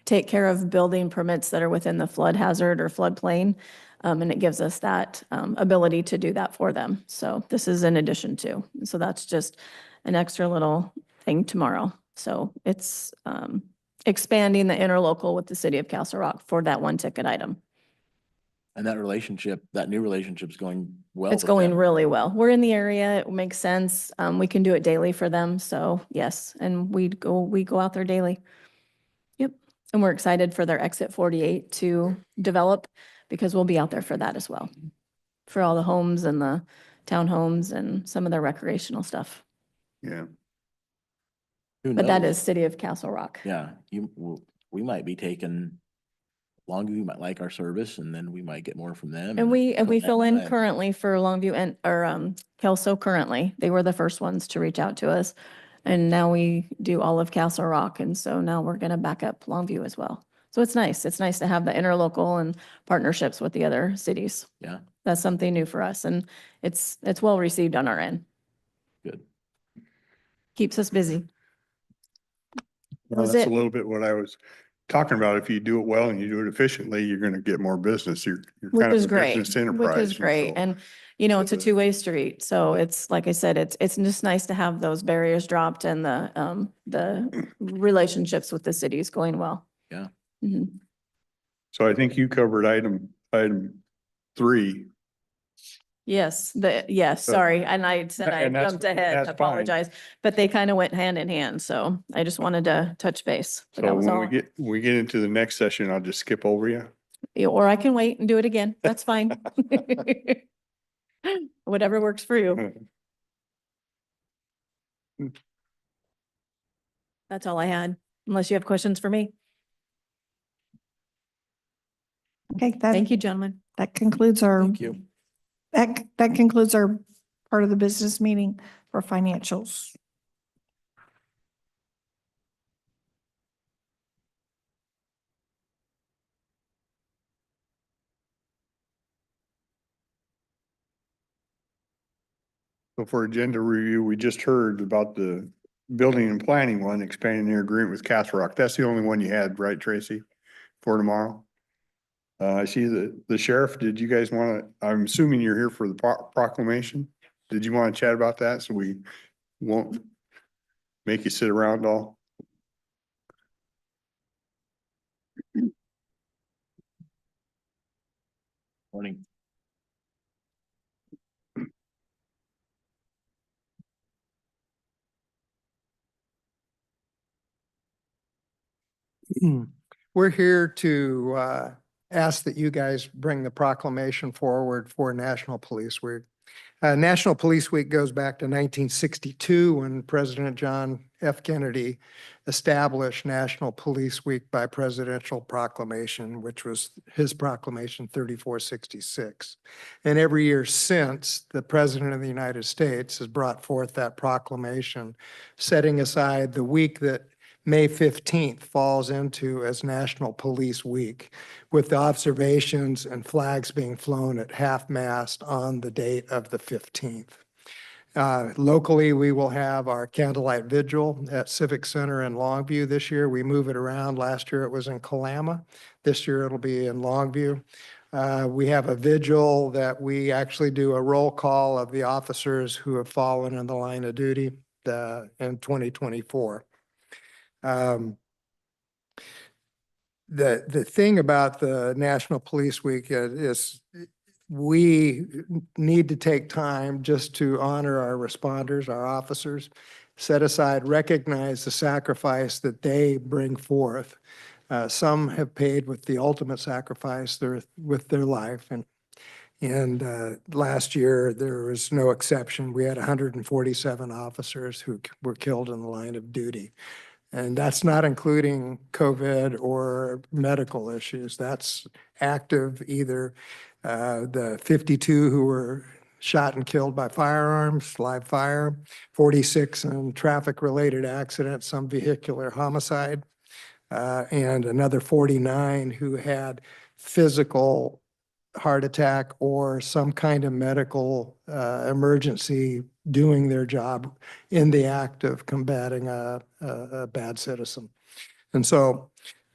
take care of building permits that are within the flood hazard or floodplain. And it gives us that ability to do that for them. So this is in addition to. So that's just an extra little thing tomorrow. So it's expanding the interlocal with the city of Castle Rock for that one ticket item. And that new relationship's going well. It's with going them. really well. We're in the area. It makes sense. We can do it daily for them. So yes, and we go out there daily. Yep. And we're excited for their exit 48 to develop because we'll be out there for that as well. For all the homes and the townhomes and some of their recreational stuff. yeah. Who But that knows? is City of Castle Rock. Yeah, we might be taking Longview, you might like our service, and then we might get more from them. And we that fill in way. currently for Longview or Kelso currently. They were the first ones to reach out to us. And now we do all of Castle Rock. And so now we're going to back up Longview as well. So it's nice. It's nice to have the interlocal and partnerships with the other cities. Yeah, That's something new for us, and it's well received on our end. good. Keeps us busy. Well, Was that's a it- little bit what I was talking about. If you do it well and you do it efficiently, you're going to get more business. You're Which kind of is a great, business which enterprise. is great. so- And, it's a two-way street. So it's, like I said, it's just nice to have those barriers dropped and the relationships with the cities going well. Yeah. Mhm. So I think you covered item 3. Yes, So- sorry. And I said I And that's- jumped ahead. that's I fine. apologize. But they kind of went hand in hand. So I just wanted to touch base. But that So was when all. we get into the next session, I'll just skip over you. Or I can wait and do it again. That's fine. Whatever works for you. That's all I had, unless you have questions for me. Okay, Thank you, gentlemen. that concludes our, Thank you. that concludes our part of the business meeting for financials. So for agenda review, we just heard about the building and planning one, expanding their agreement with Castle Rock. That's the only one you had, right, Tracy? For tomorrow? I see the sheriff, did you guys want to, I'm assuming you're here for the proclamation? Did you want to chat about that so we won't make you sit around all? Morning. We're here to ask that you guys bring the proclamation forward for National Police Week. National Police Week goes back to 1962 when President John F. Kennedy established National Police Week by presidential proclamation, which was his proclamation 3466. And every year since, the President of the United States has brought forth that proclamation, setting aside the week that May 15th falls into as National Police Week, with the observations and flags being flown at half-mast on the date of the 15th. Locally, we will have our candlelight vigil at Civic Center in Longview this year. We move it around. Last year it was in Kalama. This year it'll be in Longview. We have a vigil that we actually do a roll call of the officers who have fallen in the line of duty in 2024. The thing about the National Police Week is we need to take time just to honor our responders, our officers, set aside, recognize the sacrifice that they bring forth. Some have paid with the ultimate sacrifice with their life. And last year, there was no exception. We had 147 officers who were killed in the line of duty. And that's not including COVID or medical issues. That's active, either the 52 who were shot and killed by firearms, live fire, 46 in traffic-related accidents, some vehicular homicide, and another 49 who had physical heart attack or some kind of medical emergency doing their job in the act of combating a bad citizen. And so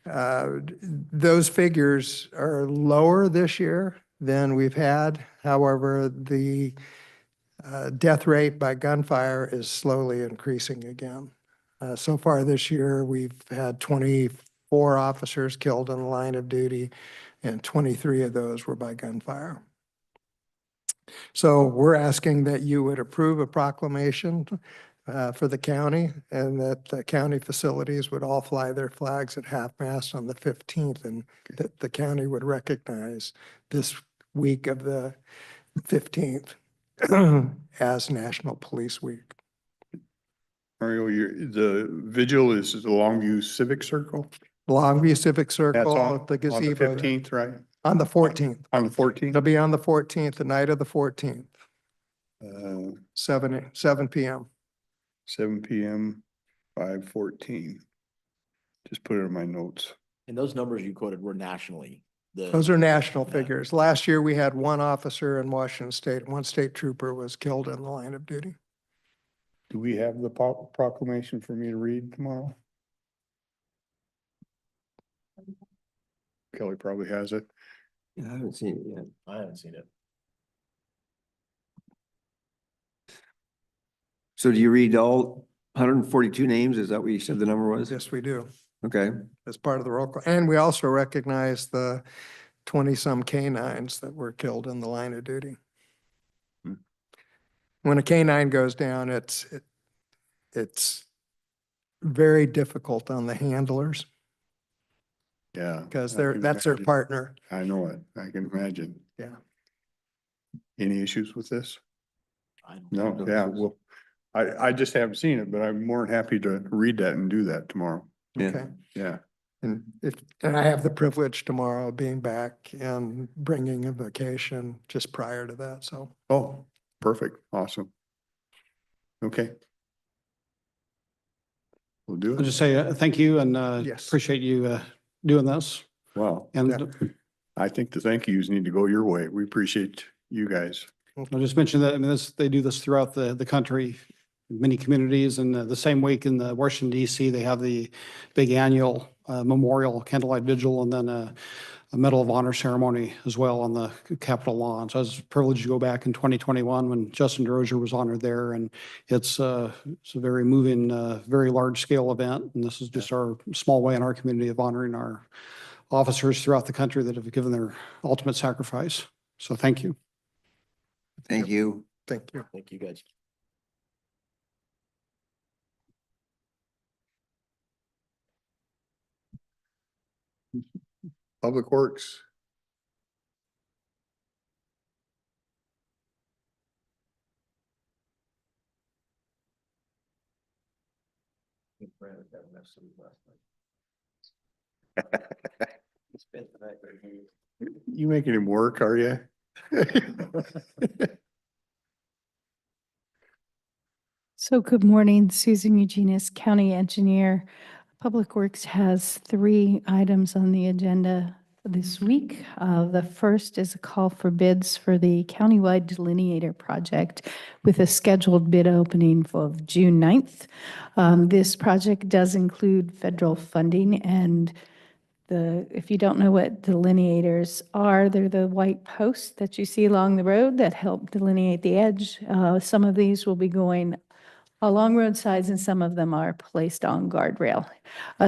those figures are lower this year than we've had. However, the death rate by gunfire is slowly increasing again. So far this year, we've had 24 officers killed in the line of duty, and 23 of those were by gunfire. So we're asking that you would approve a proclamation for the county, and that the county facilities would all fly their flags at half-mast on the 15th, and that the county would recognize this week of the 15th as National Police Week. Mario, the vigil is the Longview Civic Circle? Longview Civic That's Circle, on the the gazebo. 15th, right? On the 14th. On the 14th? It'll be on the 14th, the night of the 14th, 7 p.m. 7 p.m., 5:14. Just put it in my notes. And those numbers you quoted were nationally. Those are national figures. Last year, we had one officer in Washington State, one state trooper was killed in the line of duty. Do we have the proclamation for me to read tomorrow? Kelly probably has it. Yeah, I haven't seen it yet. I haven't seen it. So do you read all 142 names? Is that what you said the number was? Yes, we do, Okay. as part of the roll call. And we also recognize the 20-some canines that were killed in the line of duty. Hmm. When a canine goes down, it's very difficult on the handlers Yeah. because I can that's their imagine. partner. I know it. I can imagine. Yeah. Any issues with this? I don't No, know. yeah, well, I just haven't seen it, but I'm more than happy to read that and do that tomorrow. Yeah. Okay. Yeah. And I have the privilege tomorrow of being back and bringing a vacation just prior to that, so. Oh, perfect. Awesome. Okay. We'll do I'll it. just say thank you and Yes. appreciate you doing this. Wow. And I think the thank yous need to go your way. We appreciate you guys. I'll just mention that, I mean, they do this throughout the country. many communities. And the same week in the Washington DC, they have the big annual memorial candlelight vigil and then a Medal of Honor ceremony as well on the Capitol lawn. So I was privileged to go back in 2021 when Justin DeRozier was honored there. And it's a very moving, very large scale event. And this is just our small way in our community of honoring our officers throughout the country that have given their ultimate sacrifice. So thank you. Thank you. Thank you. Thank you, guys. Public Works. You making him work, are you? So good morning, Susan Eugenius, County Engineer. Public Works has 3 items on the agenda this week. The first is a call for bids for the countywide delineator project with a scheduled bid opening for June 9th. This project does include federal funding, and if you don't know what delineators are, they're the white posts that you see along the road that help delineate the edge. Some of these will be going along roadsides and some of them are placed on guardrail.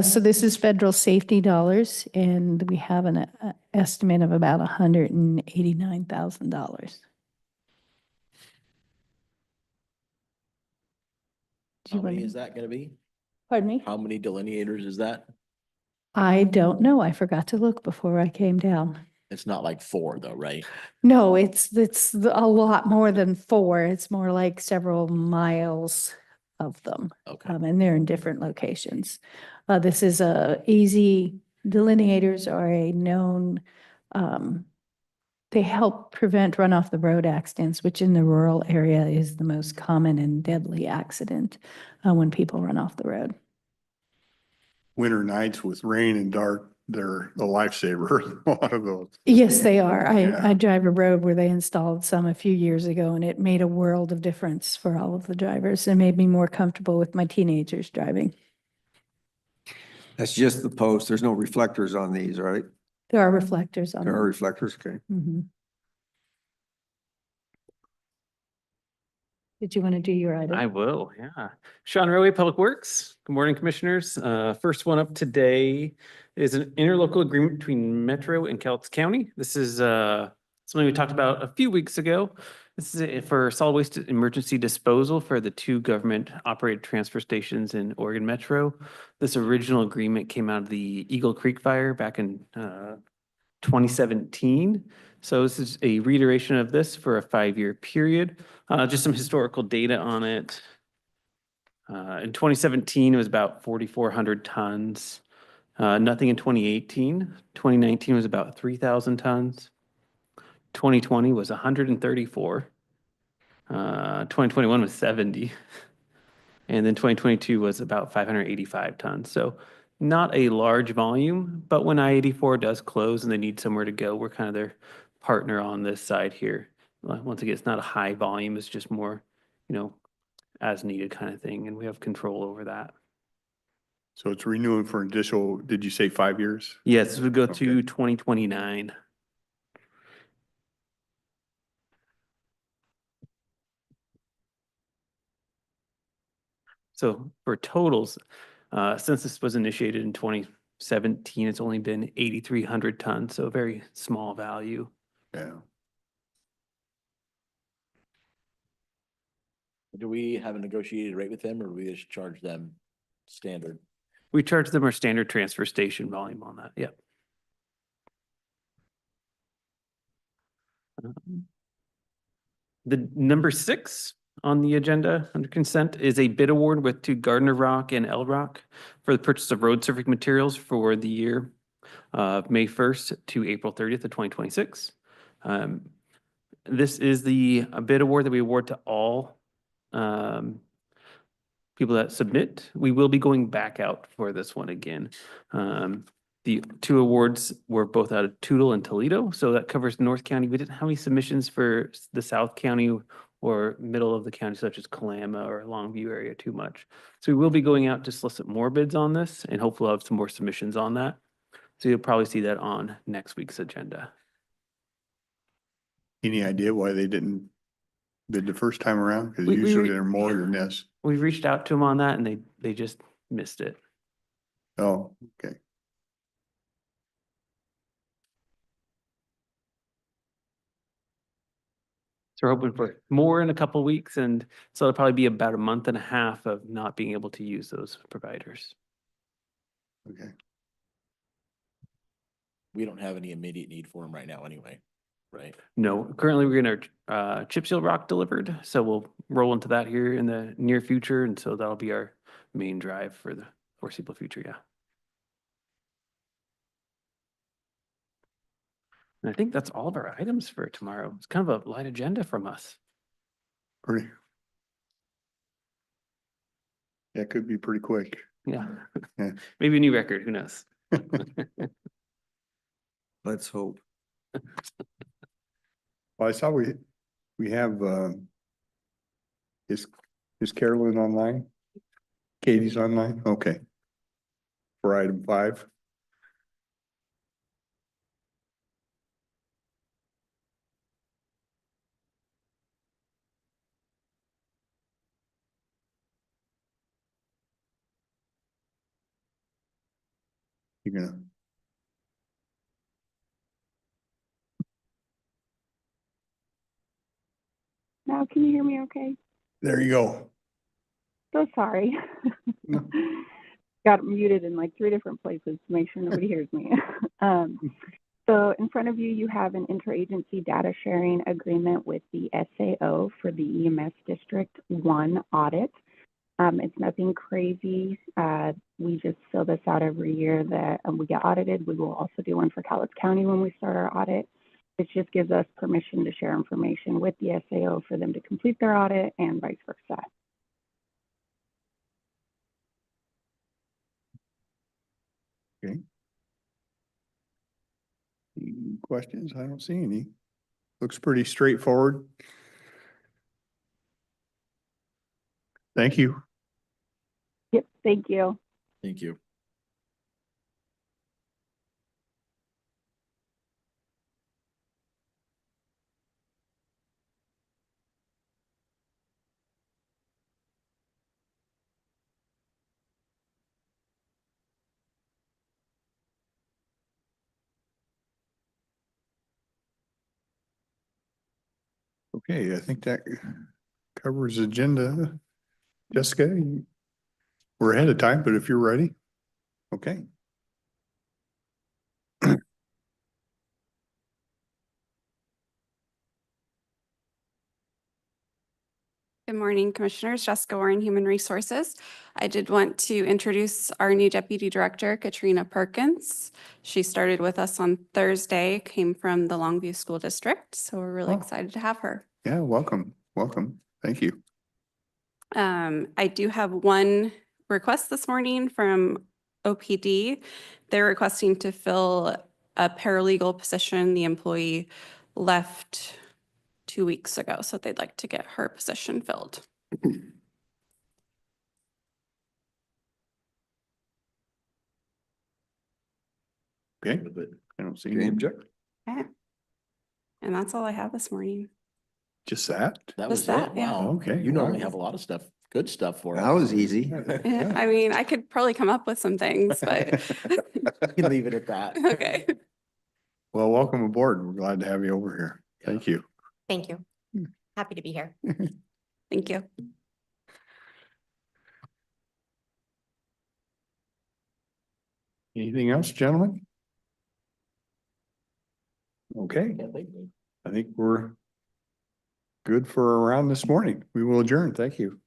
So this is federal safety dollars, and we have an estimate of about $189,000. How many is that gonna be? Pardon me? How many delineators is that? I don't know. I forgot to look before I came down. It's not like 4 though, right? No, it's a lot more than 4. It's more like several miles of them. Okay. And they're in different locations. This is easy, delineators are a known, they help prevent runoff the road accidents, which in the rural area is the most common and deadly accident when people run off the road. Winter nights with rain and dark, they're a lifesaver, a lot of those. Yes, they are. Yeah. I drive a road where they installed some a few years ago, and it made a world of difference for all of the drivers and made me more comfortable with my teenagers driving. That's just the post. There's no reflectors on these, right? There are reflectors on There are them. reflectors, okay. Mhm. Did you want to do your item? I will, yeah. Sean Rowe, Public Works. Good morning, Commissioners. First one up today is an interlocal agreement between Metro and Cowlitz County. This is something we talked about a few weeks ago. This is for solid waste emergency disposal for the 2 government-operated transfer stations in Oregon Metro. This original agreement came out of the Eagle Creek fire back in 2017. So this is a reiteration of this for a 5-year period. Just some historical data on it. In 2017, it was about 4,400 tons. Nothing in 2018. 2019 was about 3,000 tons. 2020 was 134. 2021 was 70. And then 2022 was about 585 tons. So not a large volume, but when I-84 does close and they need somewhere to go, we're kind of their partner on this side here. Once again, it's not a high volume, it's just more, as needed kind of thing, and we have control over that. So it's renewing for additional, did you say 5 years? Yes, this would go Okay. to 2029. So for totals, since this was initiated in 2017, it's only been 8,300 tons, so a very small value. Yeah. Do we have a negotiated rate with them or do we just charge them standard? We charge them our standard transfer station volume on that, yep. The number 6 on the agenda under consent is a bid award to Gardner Rock and L Rock for the purchase of road surfacing materials for the year of May 1st to April 30th of 2026. This is the bid award that we award to all people that submit. We will be going back out for this one again. The 2 awards were both out of Toutle and Toledo, so that covers North County. We didn't have any submissions for the South County or middle of the county such as Kalama or Longview area too much. So we will be going out to solicit more bids on this and hopefully we'll have some more submissions on that. So you'll probably see that on next week's agenda. Any idea why they didn't bid the first time around? Because We usually re- they're more than this. We've reached out to them on that and they just missed it. Oh, okay. So we're hoping for more in a couple weeks, and so it'll probably be about a month and a half of not being able to use those providers. Okay. We don't have any immediate need for them right now anyway, right? No, currently we're getting our chip seal rock delivered, so we'll roll into that here in the near future, and so that'll be our main drive for the foreseeable future, yeah. And I think that's all of our items for tomorrow. It's kind of a light agenda from us. Pretty. That could be pretty quick. Yeah. Yeah. Maybe a new record, who knows? Let's hope. Well, I saw we have, is Carolyn online? Katie's online? Okay. For item 5. You're gonna, Now, can you hear me okay? there you go. So sorry. No. Got muted in like 3 different places to make sure nobody hears me. So in front of you, you have an interagency data sharing agreement with the SAO for the EMS District 1 audit. It's nothing crazy. We just fill this out every year that we get audited. We will also do one for Cowlitz County when we start our audit. It just gives us permission to share information with the SAO for them to complete their audit and vice versa. Okay. Any questions? I don't see any. Looks pretty straightforward. Thank you. Yep, thank you. Thank you. Okay, I think that covers agenda. Jessica, we're ahead of time, but if you're ready, okay. Good morning, Commissioners. Jessica Warren, Human Resources. I did want to introduce our new Deputy Director, Katrina Perkins. She started with us on Thursday, came from the Longview School District, so we're really excited to have her. Yeah, welcome, welcome. Thank you. I do have one request this morning from OPD. They're requesting to fill a paralegal position. The employee left 2 weeks ago, so they'd like to get her position filled. Okay, I don't see any objection. Okay. And that's all I have this morning. Just that? That Just was that, it? yeah. Wow. Okay, You normally wow. have a lot of stuff, good stuff for us. That was easy. Yeah, I mean, I could probably come up with some things, but You can leave it at that. okay. Well, welcome aboard. We're glad to have you over here. Thank you. Thank you. Happy to be here. Thank you. Anything else, gentlemen? Okay, Yeah, thank you. I think we're good for around this morning. We will adjourn. Thank you.